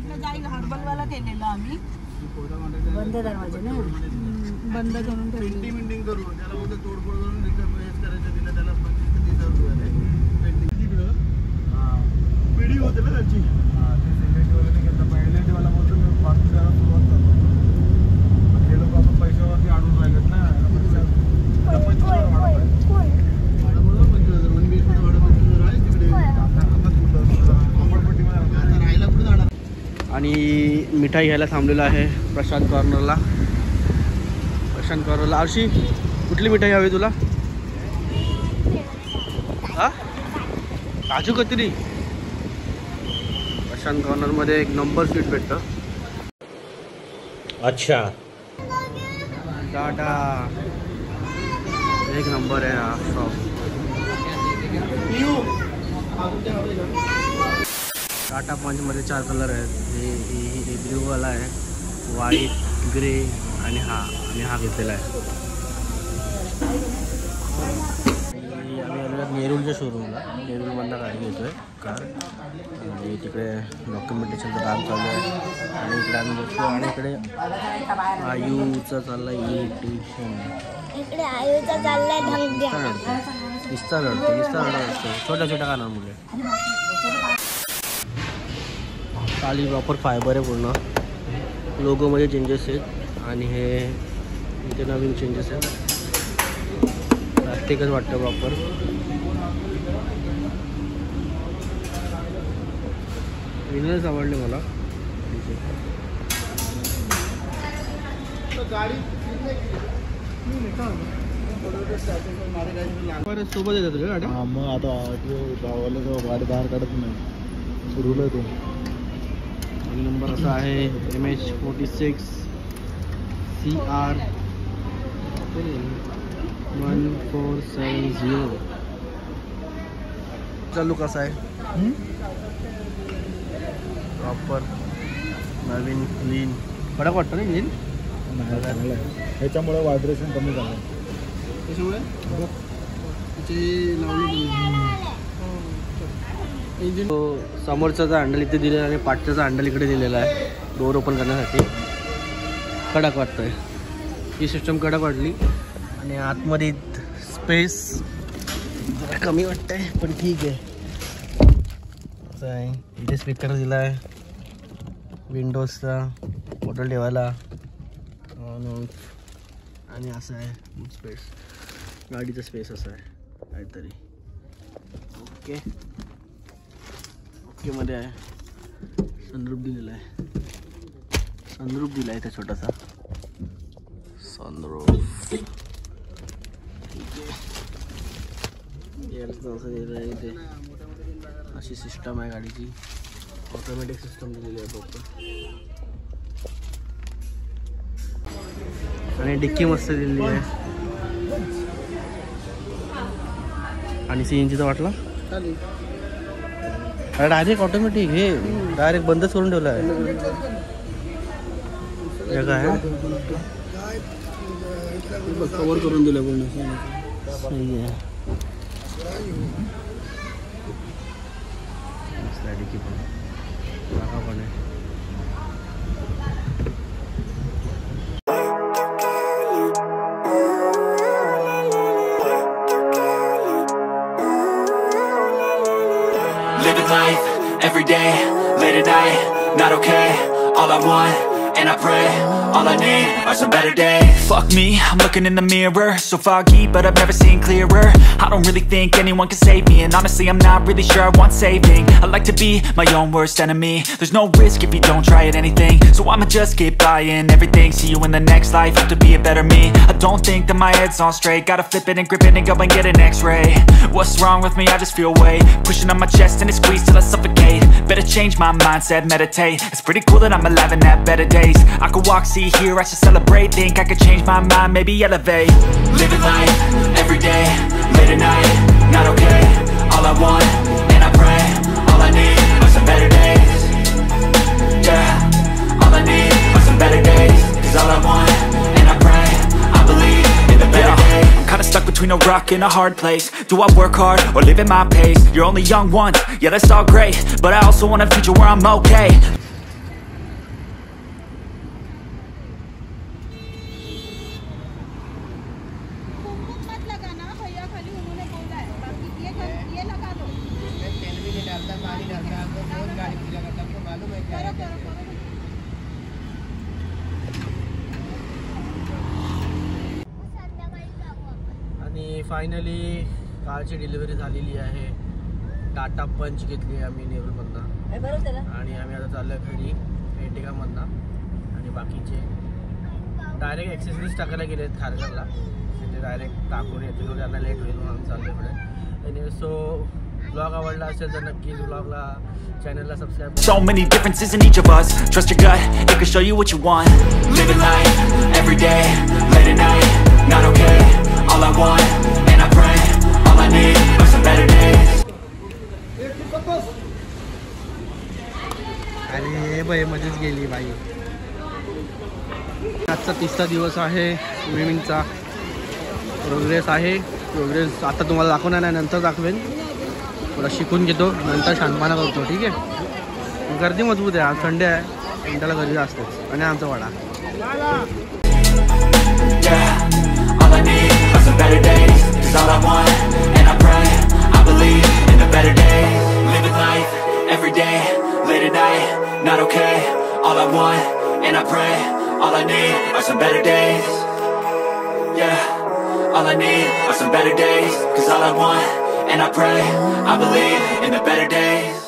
तिकडे जाईल हर्बलवाला केलेला आम्ही बंद दरवाजे ना बंद करून ठेवली पेंटिंग करू त्याला बोलतो तोडफोड करून रिकमेंड करायचं दिलं त्याला 25-30 रुपये पेंटिंग तिकडं पिढी होते ना त्याची ते एलईडी वाला घेतला पण एलईडी वाला बोलतो मी 5 द्यायला सुरुवात करतो पण हे लोक आपण पैशावरती आणून राहिलेत ना आणि मिठाई घ्यायला थांबलेला आहे प्रशांत कॉर्नरला. आरशी कुठली मिठाई हवी तुला? हा काजू कतरी. प्रशांत कॉर्नरमध्ये एक नंबर स्वीट भेटतं. अच्छा टाटा एक नंबर आहे हा शॉप. टाटा पंचमध्ये 4 कलर आहेत. हे ब्ल्यूवाला आहे, व्हाईट, ग्रे आणि हा घेतलेला आहे. आम्ही आलो नेरूलच्या शोरूमला. नेरूलमधनं गाडी घेतोय कार आणि तिकडे डॉक्युमेंटेशनचं काम चालू आहे आणि इकडे आम्ही बसलो आणि इकडे आयूचं चाललं आहे इलेक्ट्रिशियन. इकडे आयूचा चाललाय निस्ता रडतो छोट्या काना मुले. खाली प्रॉपर फायबर आहे पूर्ण. लोगोमध्ये चेंजेस आहेत आणि हे इथे नवीन चेंजेस आहेत. प्लास्टिकच वाटतं प्रॉपर. विनरच आवडले मला. सोबत येतात तुझ्या गाड्या? मग आता गावाला गाडी बाहेर काढत नाही सुरूला आहे तो. आणि नंबर असा आहे MH46 CR 1470. चालू कसा आहे प्रॉपर नवीन क्लीन. कडक वाटतं ना इंजिन. ह्याच्यामुळे व्हायब्रेशन कमी झालं. त्याच्यामुळे इंजिन समोरचा हँडल इथे दिलेला आणि पाठचा हँडल इकडे दिलेला आहे डोअर ओपन करण्यासाठी. कडक वाटतंय. ही सिस्टम कडक वाटली आणि आतमध्ये स्पेस जरा कमी वाटतंय पण ठीक आहे. असं आहे. इथे स्पीकर दिला आहे विंडोजचा बॉटल ठेवायला आणि असं आहे स्पेस. गाडीचा स्पेस असा आहे काहीतरी. ओके मध्ये आहे. सनरूफ दिलेला आहे. दिला आहे त्या छोटासा सनरूफ. ठीक आहे. असं दिलं आहे इथे. अशी सिस्टम आहे गाडीची. ऑटोमॅटिक सिस्टम दिलेली आहे फक्त. आणि डिक्की मस्त दिलेली आहे. आणि CNG चा वाटला डायरेक्ट ऑटोमॅटिक. हे डायरेक्ट बंदच करून ठेवलं आहे. काय कवर करून दिलं पूर्ण. सही आहे. डिक्की पण पण आहे. Every day, late at night, not okay. All I want, and I pray, all I need are some better days. Fuck me, I'm looking in the mirror, so foggy, but I've never seen clearer. I don't really think anyone can save me, and honestly I'm not really sure I want saving. I like to be my own worst enemy. There's no risk if you don't try at anything, so I'ma just keep buying everything. See you in the next life, have to be a better me. I don't think that my head's on straight, gotta flip it and grip it and go and get an x-ray. What's wrong with me? I just feel weight pushing on my chest and it squeezes till I suffocate. Better change my mindset, meditate. It's pretty cool that I'm alive and have better days. I could walk, see, hear, I should celebrate. Think I could change my mind, maybe elevate. Living life, every day, late at night, not okay. All I want, and I pray, all I need are some better days. Yeah, all I need are some better days. Cause all I want, and I pray, I believe in the better days. I'm kinda stuck between a rock and a hard place. Do I work hard, or live at my pace? You're only young once, yeah that's all great, but I also want a future where I'm okay. Finally कारची delivery झालेली आहे. टाटा पंच घेतली आम्ही नेरूळमधनं आणि आम्ही आता चाललो घरी एर्टिगामधनं. आणि बाकीचे डायरेक्ट ॲक्सेसरीज टाकायला गेले आहेत खारघरला. तिथे डायरेक्ट टाकून येतील, त्यांना लेट होईल म्हणून आम्ही चाललो इकडे. आणि सो ब्लॉग आवडला असेल तर नक्कीच ब्लॉगला चॅनलला subscribe. So many differences in each of us. Trust your gut, it can show you what you want. Living life, every day, late at night, not okay. All I want, and I pray, all I need are some better days. आणि बाई मध्येच गेली बाई. आजचा 3रा दिवस आहे स्विमिंगचा. Progress आहे. Progress आता तुम्हाला दाखवणार नाही, नंतर दाखवेन. थोडा शिकून घेतो, नंतर शांतपणा करतो. ठीक आहे. गर्दी मजबूत आहे. आज संडे आहे, संडेला गर्दी असतेच. आणि आमचा वाडा. Yeah, all I need are some better days. 'Cause all I want, and I pray, I believe in the better days. Living life, every day, late at night, not okay. All I want, and I pray, all I need are some better days. Yeah, all I need are some better days. 'Cause all I want, and I pray, I believe in the better days.